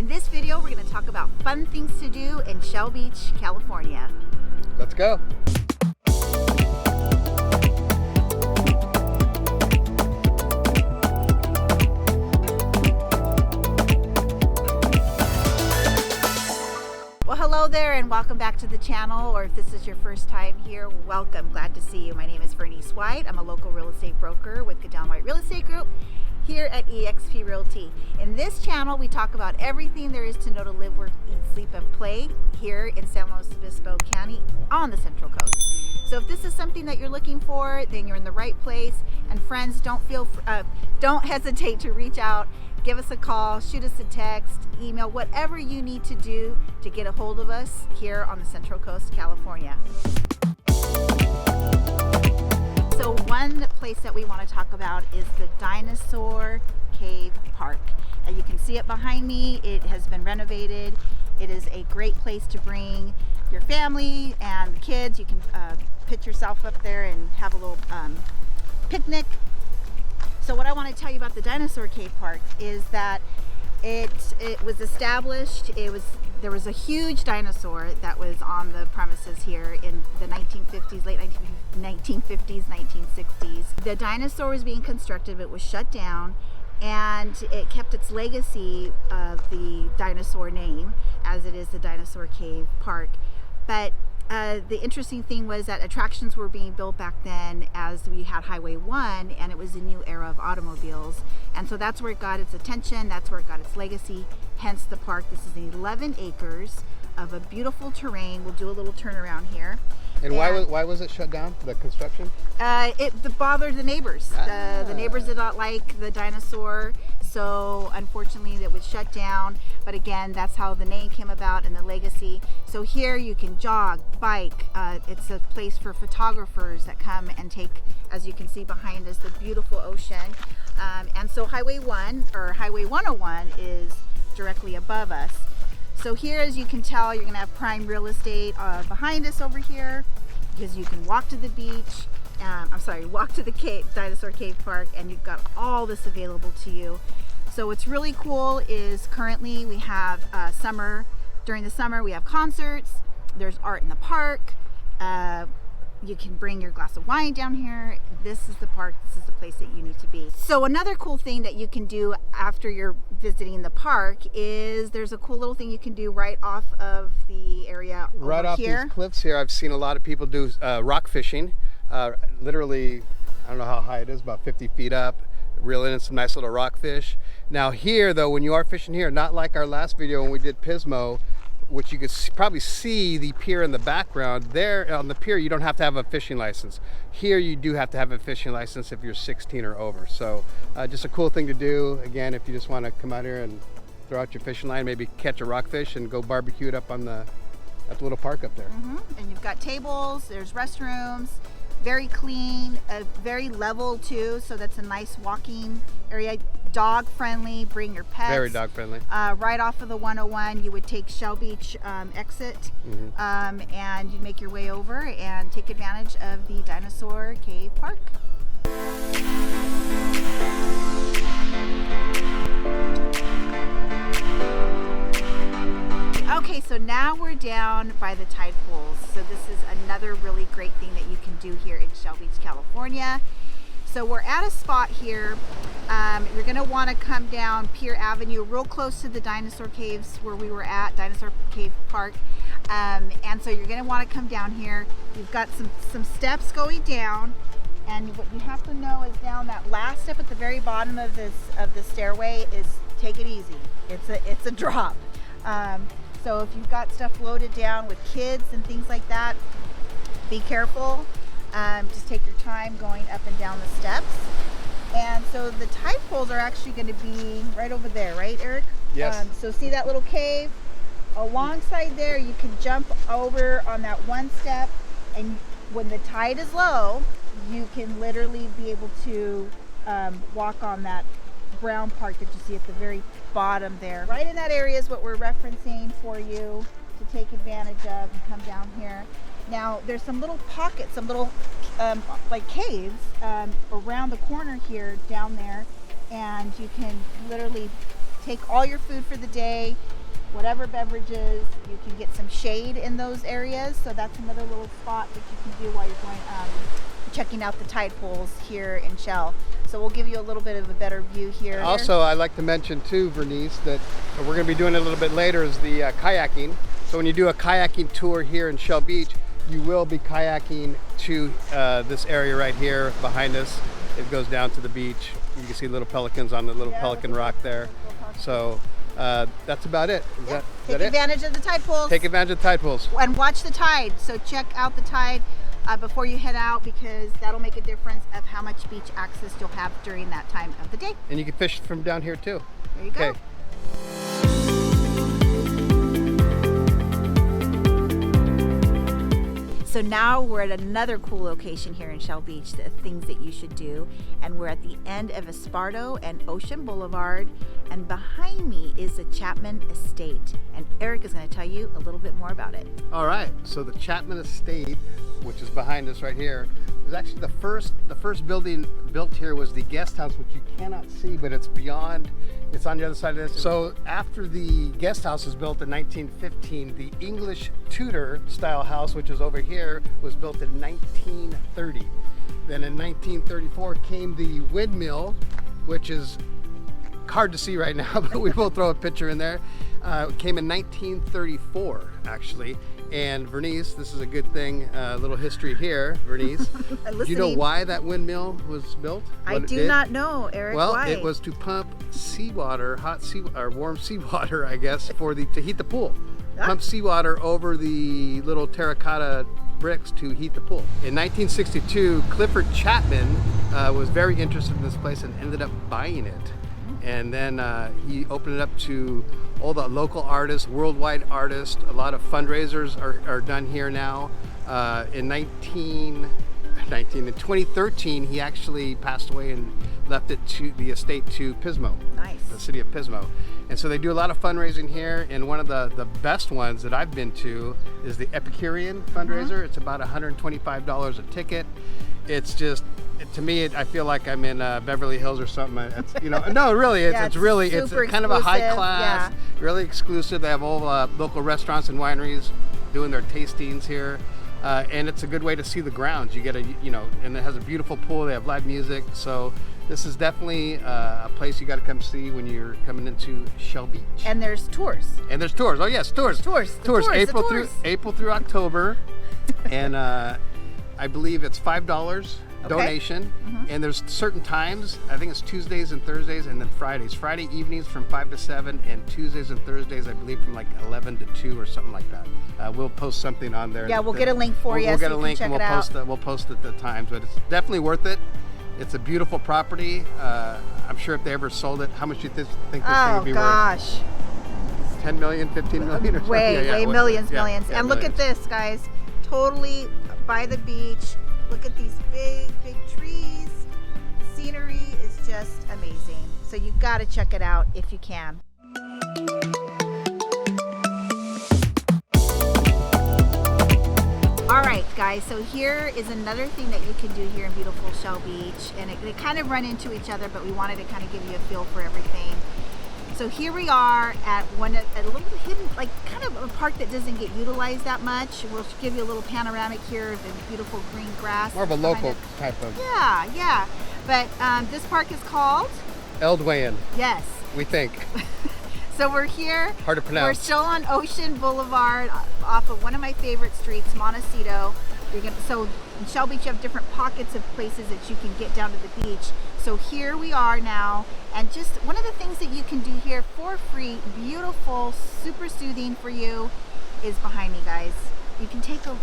In this video, we're going to talk about fun things to do in Shell Beach, California. Let's go. Well, hello there and welcome back to the channel, or if this is your first time here, welcome. Glad to see you. My name is Verenice. I'm a local real estate broker with Goodell Real Estate Group here at eXp Realty. In this channel, we talk about everything there is to know to live, work, eat, sleep, and play here in San Luis Obispo County on the Central Coast. So if this is something that you're looking for, then you're in the right place. And friends, don't hesitate to reach out. Give us a call, shoot us a text, email, whatever you need to do to get a hold of us here on the Central Coast, California. So one place that we want to talk about is the Dinosaur Cave Park. You can see it behind me. It has been renovated. It is a great place to bring your family and the kids. You can pitch yourself up there and have a little picnic. So what I want to tell you about the Dinosaur Cave Park is that it was established. There was a huge dinosaur that was on the premises here in the 1950s, late 1950s, 1960s. The dinosaur was being constructed, but it was shut down, and it kept its legacy of the dinosaur name, as it is the Dinosaur Cave Park. But the interesting thing was that attractions were being built back then as we had Highway 1, and it was a new era of automobiles. And so that's where it got its attention, that's where it got its legacy, hence the park. This is 11 acres of a beautiful terrain. We'll do a little turnaround here. And why was it shut down, the construction? It bothered the neighbors. The neighbors did not like the dinosaur, so unfortunately it was shut down. But again, that's how the name came about and the legacy. So here you can jog, bike. It's a place for photographers that come and take, as you can see behind us, the beautiful ocean. And so Highway 1, or Highway 101, is directly above us. So here, as you can tell, you're going to have prime real estate behind us over here, because you can walk to the beach. Walk to the Dinosaur Cave Park, and you've got all this available to you. So what's really cool is currently we have summer. During the summer, we have concerts. There's art in the park. You can bring your glass of wine down here. This is the park. This is the place that you need to be. So another cool thing that you can do after you're visiting the park is there's a cool little thing you can do right off of the area over right off here. These cliffs here. I've seen a lot of people do rock fishing. Literally, I don't know how high it is, about 50 feet up. Reeling in some nice little rockfish. Now here though, when you are fishing here, not like our last video when we did Pismo, which you could probably see the pier in the background. There on the pier, you don't have to have a fishing license. Here you do have to have a fishing license if you're 16 or over. So just a cool thing to do. Again, if you just want to come out here and throw out your fishing line, maybe catch a rockfish and go barbecue it up on at the little park up there. And you've got tables, there's restrooms, very clean, very level too, so that's a nice walking area. Dog friendly, bring your pets. Very dog friendly. Right off of the 101, you would take Shell Beach exit, and you'd make your way over and take advantage of the Dinosaur Cave Park. Okay, so now we're down by the tide pools. So this is another really great thing that you can do here in Shell Beach, California. So we're at a spot here. You're gonna wanna come down Pier Avenue, real close to the Dinosaur Caves where we were at, Dinosaur Cave Park. And so you're gonna wanna come down here. You've got some steps going down, and what you have to know is down that last step at the very bottom of the stairway is take it easy. It's a drop. So if you've got stuff loaded down with kids and things like that, be careful. Just take your time going up and down the steps. And so the tide pools are actually going to be right over there, right, Eric? Yes. So see that little cave? Alongside there, you can jump over on that one step, and when the tide is low, you can literally be able to walk on that brown part that you see at the very bottom there. Right in that area is what we're referencing for you to take advantage of and come down here. Now there's some little pockets, some little like caves around the corner here down there, and you can literally take all your food for the day, whatever beverages. You can get some shade in those areas. So that's another little spot that you can do while you're going checking out the tide pools here in Shell. So we'll give you a little bit of a better view here. Also, I'd like to mention too, Verenice, that we're going to be doing a little bit later is the kayaking. So when you do a kayaking tour here in Shell Beach, you will be kayaking to this area right here behind us. It goes down to the beach. You can see little pelicans on the little pelican rock there. So that's about it. Take advantage of the tide pools. Take advantage of the tide pools. And watch the tide. So check out the tide before you head out, because that'll make a difference of how much beach access you'll have during that time of the day. And you can fish from down here too. There you go. Okay. So now we're at another cool location here in Shell Beach, the things that you should do. And we're at the end of Esparto and Ocean Boulevard. And behind me is the Chapman Estate. And Eric is going to tell you a little bit more about it. All right, so the Chapman Estate, which is behind us right here, was actually the first building built here was the guest house, which you cannot see, but it's beyond, it's on the other side of this. So after the guest house was built in 1915, the English Tudor style house, which is over here, was built in 1930. Then in 1934 came the windmill, which is hard to see right now, but we will throw a picture in there. It came in 1934, actually. And Verenice, this is a good thing, a little history here, Verenice. Do you know why that windmill was built? I do not know, Eric. Well, why? it was to pump seawater, warm seawater, I guess, to heat the pool. Pump seawater over the little terracotta bricks to heat the pool. In 1962, Clifford Chapman was very interested in this place and ended up buying it. And then he opened it up to all the local artists, worldwide artists. A lot of fundraisers are done here now. In 2013, he actually passed away and left it to the estate to Pismo, the city of Pismo. And so they do a lot of fundraising here. And one of the best ones that I've been to is the Epicurean fundraiser. It's about $125 a ticket. It's just, to me, I feel like I'm in Beverly Hills or something. It's, no, really, it's kind of a high class, really exclusive. They have all local restaurants and wineries doing their tastings here, and it's a good way to see the grounds. You get and it has a beautiful pool. They have live music, so this is definitely a place you got to come see when you're coming into Shell Beach. And there's tours. Oh yes, tours. April through October, and I believe it's $5 donation. And there's certain times. I think it's Tuesdays and Thursdays, and then Fridays. Friday evenings from 5 to 7, and Tuesdays and Thursdays, I believe, from like 11 to 2 or something like that. We'll post something on there. Yeah, we'll get a link for you. We'll get a link and we'll post it the times. But it's definitely worth it. It's a beautiful property. I'm sure if they ever sold it, how much do you think this thing would be worth? Oh gosh, 10 million, 15 million, or something? Way millions. And look at this, guys. Totally by the beach. Look at these big trees. The scenery is just amazing. So you've got to check it out if you can. All right, guys, so here is another thing that you can do here in beautiful Shell Beach. And they kind of run into each other, but we wanted to kind of give you a feel for everything. So here we are at a little hidden, like kind of a park that doesn't get utilized that much. We'll give you a little panoramic here of the beautiful green grass. More of a local type of. Yeah. But this park is called? Eldwayan. Yes. We think. So we're here. Hard to pronounce. We're still on Ocean Boulevard off of one of my favorite streets, Montecito. So in Shell Beach, you have different pockets of places that you can get down to the beach. So here we are now, and just one of the things that you can do here for free, beautiful, super soothing for you, is behind me, guys. You can take a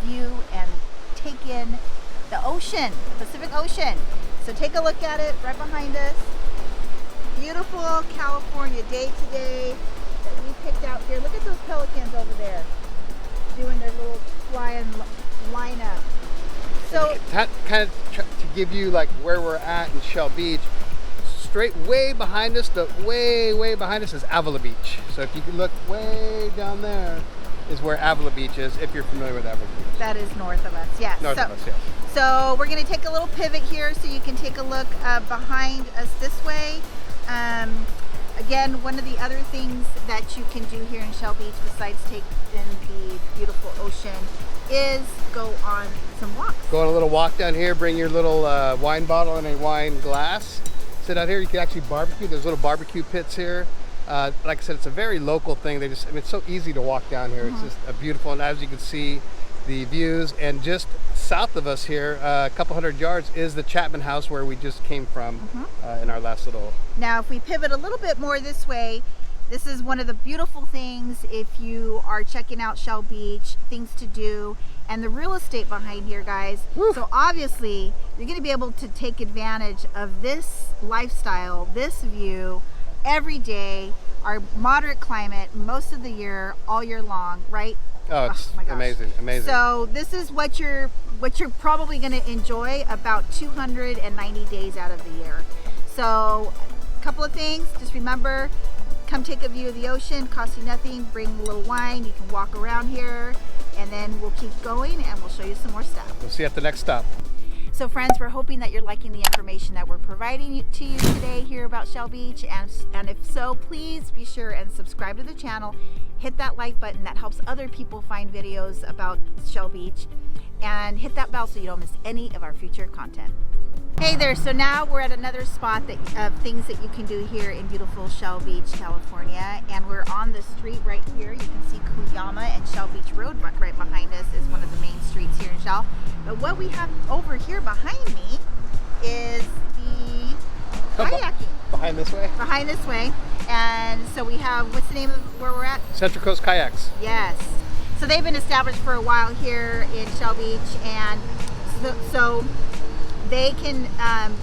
view and take in the ocean, the Pacific Ocean. So take a look at it right behind us. Beautiful California day today that we picked out here. Look at those pelicans over there doing their little flying lineup. So that kind of to give you like where we're at in Shell Beach, straight way behind us, way behind us is Avila Beach. So if you can look way down there is where Avila Beach is, if you're familiar with Avila Beach. That is north of us, yes. North of us, yes. So we're going to take a little pivot here so you can take a look behind us this way. Again, one of the other things that you can do here in Shell Beach, besides take in the beautiful ocean, is go on some walks. Go on a little walk down here, bring your little wine bottle and a wine glass. Sit out here, you can actually barbecue. There's little barbecue pits here. Like I said, it's a very local thing. It's so easy to walk down here. It's just a beautiful, and as you can see, the views. And just south of us here, a couple hundred yards, is the Chapman house where we just came from in our last little. Now, if we pivot a little bit more this way, this is one of the beautiful things if you are checking out Shell Beach, things to do, and the real estate behind here, guys. Woo. So obviously, you're going to be able to take advantage of this lifestyle, this view, every day, our moderate climate, most of the year, all year long, right? Oh, it's my gosh. amazing, amazing. So this is what you're probably going to enjoy about 290 days out of the year. So a couple of things, just remember, come take a view of the ocean, cost you nothing, bring a little wine, you can walk around here, and then we'll keep going and we'll show you some more stuff. We'll see you at the next stop. So friends, we're hoping that you're liking the information that we're providing to you today here about Shell Beach, and if so, please be sure and subscribe to the channel, hit that like button, that helps other people find videos about Shell Beach, and hit that bell so you don't miss any of our future content. Hey there, so now we're at another spot of things that you can do here in beautiful Shell Beach, California, and we're on the street right here. You can see Kuyama and Shell Beach Road right behind us is one of the main streets here in Shell. But what we have over here behind me is the kayaking. Behind this way? Behind this way. And so we have, what's the name of where we're at? Central Coast Kayaks. Yes. So they've been established for a while here in Shell Beach, and so they can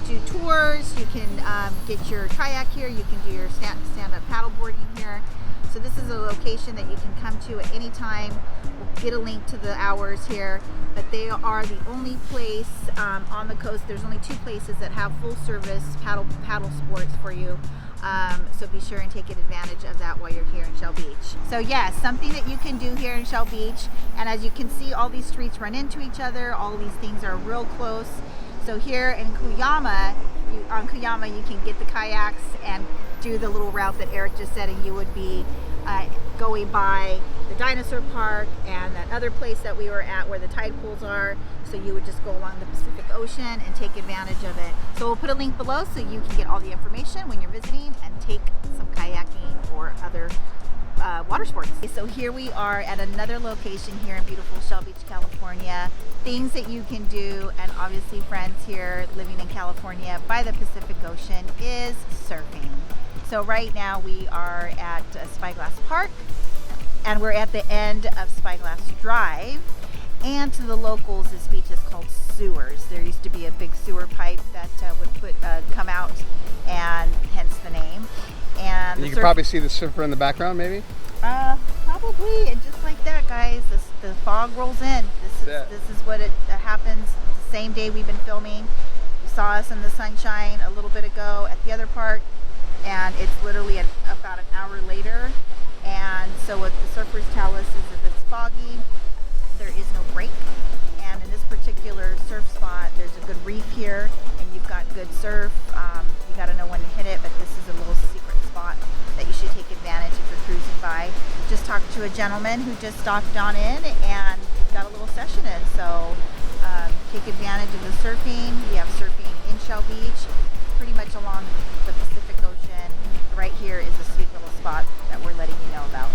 do tours, you can get your kayak here, you can do your stand-up paddleboarding here. So this is a location that you can come to at any time. We'll get a link to the hours here, but they are the only place on the coast. There's only 2 places that have full service paddle sports for you. So be sure and take advantage of that while you're here in Shell Beach. So yes, something that you can do here in Shell Beach, and as you can see, all these streets run into each other. All these things are real close. So here in Kuyama, on Kuyama, you can get the kayaks and do the little route that Eric just said, and you would be going by the Dinosaur Park and that other place that we were at where the tide pools are. So you would just go along the Pacific Ocean and take advantage of it. So we'll put a link below so you can get all the information when you're visiting and take some kayaking or other water sports. So here we are at another location here in beautiful Shell Beach, California. Things that you can do, and obviously friends here living in California by the Pacific Ocean, is surfing. So right now we are at Spyglass Park, and we're at the end of Spyglass Drive. And to the locals, this beach is called sewers. There used to be a big sewer pipe that would come out, and hence the name. And you can probably see the surfer in the background, maybe? Probably, and just like that, guys, the fog rolls in. This is what it happens. The same day we've been filming. You saw us in the sunshine a little bit ago at the other park, and it's literally about an hour later. And so what the surfers tell us is if it's foggy, there is no break. And in this particular surf spot, there's a good reef here, and you've got good surf. You got to know when to hit it, but this is a little secret spot that you should take advantage if you're cruising by. Just talked to a gentleman who just stopped on in and got a little session in. So take advantage of the surfing. We have surfing in Shell Beach, pretty much along the Pacific Ocean. Right here is a sweet little spot that we're letting you know about.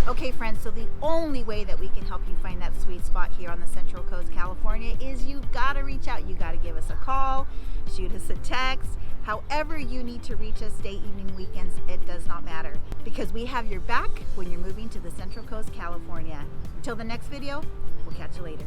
Okay friends, so the only way that we can help you find that sweet spot here on the Central Coast, California, is you gotta reach out. You gotta give us a call, shoot us a text. However you need to reach us, day, evening, weekends, it does not matter, because we have your back when you're moving to the Central Coast, California. Until the next video, we'll catch you later.